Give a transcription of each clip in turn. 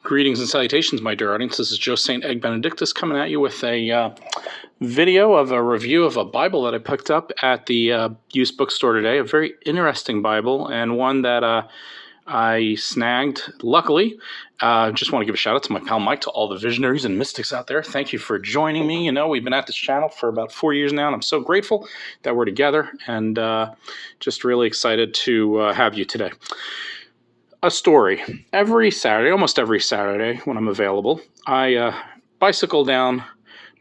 Greetings and salutations, my dear audience. This is Joe St. Egg Benedictus coming at you with a video of a review of a Bible that I picked up at the used bookstore today. A very interesting Bible, and one that I snagged, luckily. Just want to give a shout out to my pal Mike, to all the visionaries and mystics out there. Thank you for joining me. You know, we've been at this channel for about 4 years now, and I'm so grateful that we're together, and just really excited to have you today. A story. Every Saturday, almost every Saturday when I'm available, I bicycle down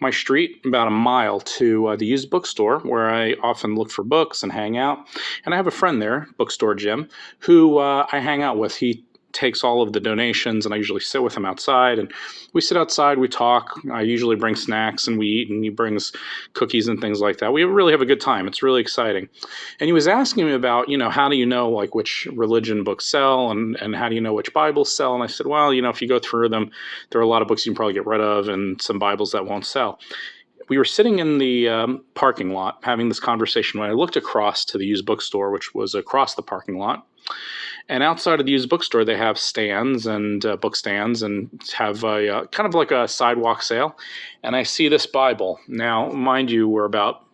my street about a mile to the used bookstore, where I often look for books and hang out. And I have a friend there, Bookstore Jim, who I hang out with. He takes all of the donations, and I usually sit with him outside, and we sit outside, we talk. I usually bring snacks and we eat, and he brings cookies and things like that. We really have a good time. It's really exciting. And he was asking me about, how do you know like which religion books sell, and how do you know which Bibles sell? And I said, well, if you go through them, there are a lot of books you can probably get rid of and some Bibles that won't sell. We were sitting in the parking lot having this conversation when I looked across to the used bookstore, which was across the parking lot. And outside of the used bookstore, they have stands and book stands, and have a kind of like a sidewalk sale. And I see this Bible. Now, mind you, we're about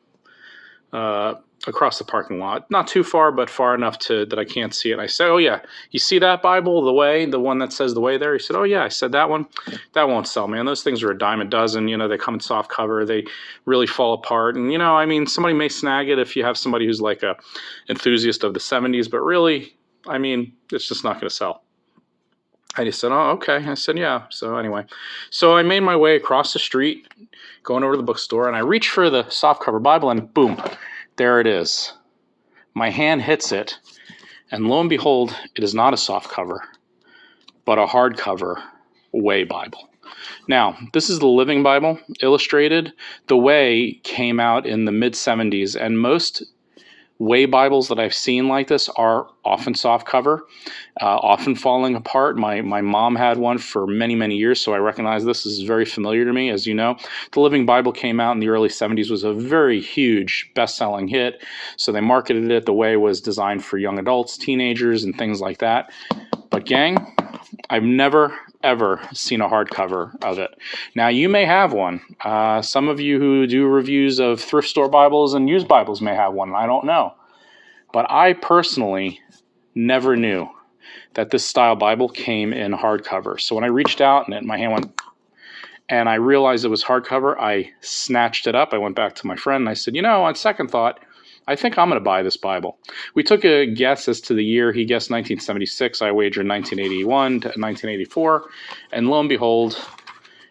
across the parking lot, not too far, but far enough that I can't see it. And I said, "Oh yeah, you see that Bible, the one that says The Way there?" He said, "Oh yeah." I said, "That one, that won't sell, man. Those things are a dime a dozen. They come in soft cover. They really fall apart. And somebody may snag it if you have somebody who's like a enthusiast of the '70s, but really, it's just not going to sell." I just said, "Oh, okay." I said, "Yeah." So anyway, I made my way across the street, going over to the bookstore, and I reached for the softcover Bible, and boom, there it is. My hand hits it, and lo and behold, it is not a softcover, but a hardcover Way Bible. Now, this is the Living Bible, illustrated. The Way came out in the mid-'70s, and most Way Bibles that I've seen like this are often soft cover, often falling apart. My mom had one for many, many years, so I recognize this is very familiar to me. As you know, the Living Bible came out in the early '70s, was a very huge best-selling hit, so they marketed it. The Way was designed for young adults, teenagers, and things like that. But gang, I've never, ever seen a hardcover of it. Now, you may have one. Some of you who do reviews of thrift store Bibles and used Bibles may have one. I don't know. But I personally never knew that this style Bible came in hardcover. So when I reached out and my hand went, and I realized it was hardcover, I snatched it up. I went back to my friend and I said, on second thought, I think I'm going to buy this Bible. We took a guess as to the year. He guessed 1976. I wagered 1981 to 1984. And lo and behold,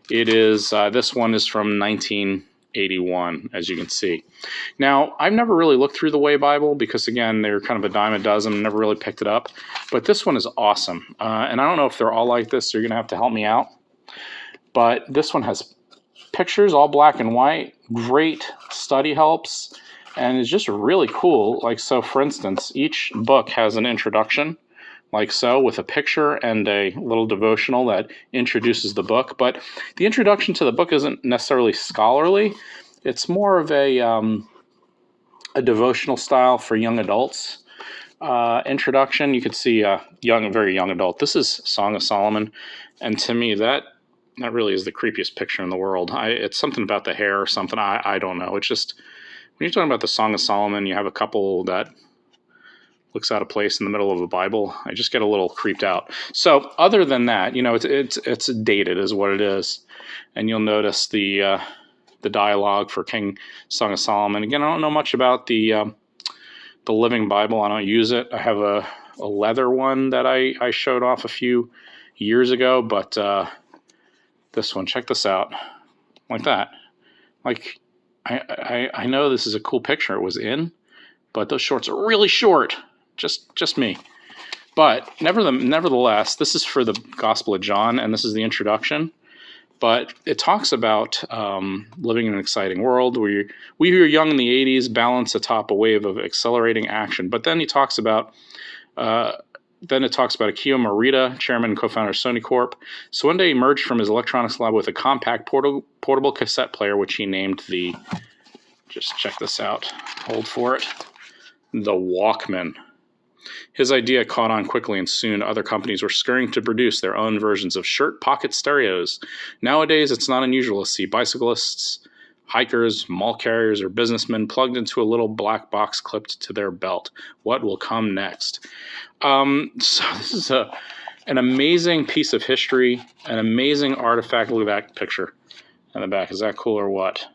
it is, this one is from 1981, as you can see. Now, I've never really looked through the Way Bible because, again, they're kind of a dime a dozen. Never really picked it up. But this one is awesome. And I don't know if they're all like this, so you're going to have to help me out. But this one has pictures, all black and white, great study helps, and it's just really cool. Like, so for instance, each book has an introduction, like so, with a picture and a little devotional that introduces the book. But the introduction to the book isn't necessarily scholarly. It's more of a devotional style for young adults. Introduction, you could see a very young adult. This is Song of Solomon, and to me, that really is the creepiest picture in the world. It's something about the hair or something. I don't know. It's just, when you're talking about the Song of Solomon, you have a couple that looks out of place in the middle of a Bible. I just get a little creeped out. So other than that, it's dated is what it is. And you'll notice the dialogue for King Song of Solomon. Again, I don't know much about the Living Bible. I don't use it. I have a leather one that I showed off a few years ago, but this one, check this out, like that. Like, I know this is a cool picture it was in, but those shorts are really short. Just me. But nevertheless, this is for the Gospel of John, and this is the introduction. But it talks about living in an exciting world. We who are young in the '80s balance atop a wave of accelerating action. But then he talks about Akio Morita, chairman and co-founder of Sony Corp. So one day he emerged from his electronics lab with a compact portable cassette player, which he named just check this out, hold for it, the Walkman. His idea caught on quickly, and soon other companies were scurrying to produce their own versions of shirt pocket stereos. Nowadays, it's not unusual to see bicyclists, hikers, mall carriers, or businessmen plugged into a little black box clipped to their belt. What will come next? So this is an amazing piece of history, an amazing artifact. Look at that picture in the back. Is that cool or what?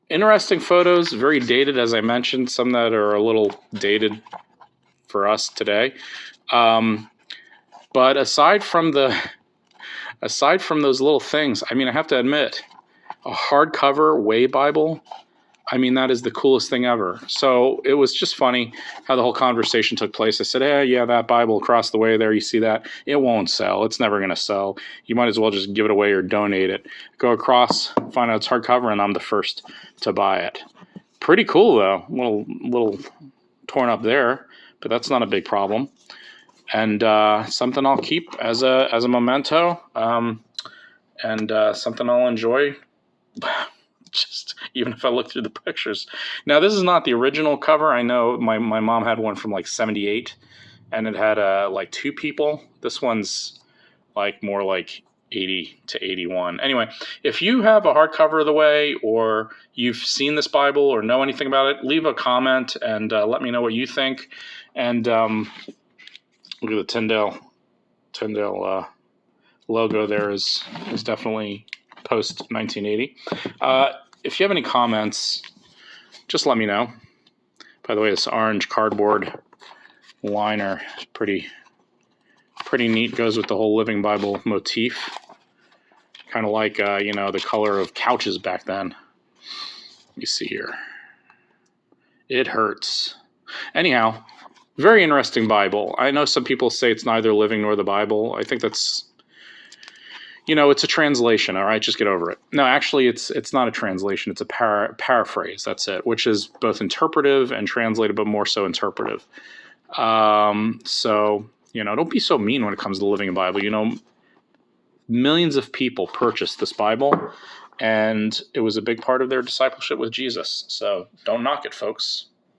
Interesting photos, very dated, as I mentioned, some that are a little dated for us today. But aside from those little things, I mean, I have to admit, a hardcover Way Bible, I mean, that is the coolest thing ever. So it was just funny how the whole conversation took place. I said, hey, yeah, that Bible across the way there, you see that? It won't sell. It's never going to sell. You might as well just give it away or donate it. Go across, find out it's hardcover, and I'm the first to buy it. Pretty cool, though. Little torn up there, but that's not a big problem. And something I'll keep as a memento, and something I'll enjoy. Just even if I look through the pictures. Now, this is not the original cover. I know my mom had one from like 78, and it had like two people. This one's like more like 80 to 81. Anyway, if you have a hardcover of the Way, or you've seen this Bible or know anything about it, leave a comment and let me know what you think. And look at the Tyndale logo there is definitely post 1980. If you have any comments, just let me know. By the way, this orange cardboard liner is pretty neat. Goes with the whole Living Bible motif. Kind of like the color of couches back then. You see here. It hurts. Anyhow, very interesting Bible. I know some people say it's neither living nor the Bible. I think that's, it's a translation, all right? Just get over it. No, actually, it's not a translation. It's a paraphrase, that's it, which is both interpretive and translated, but more so interpretive. So, don't be so mean when it comes to the Living Bible. Millions of people purchased this Bible, and it was a big part of their discipleship with Jesus. So don't knock it, folks.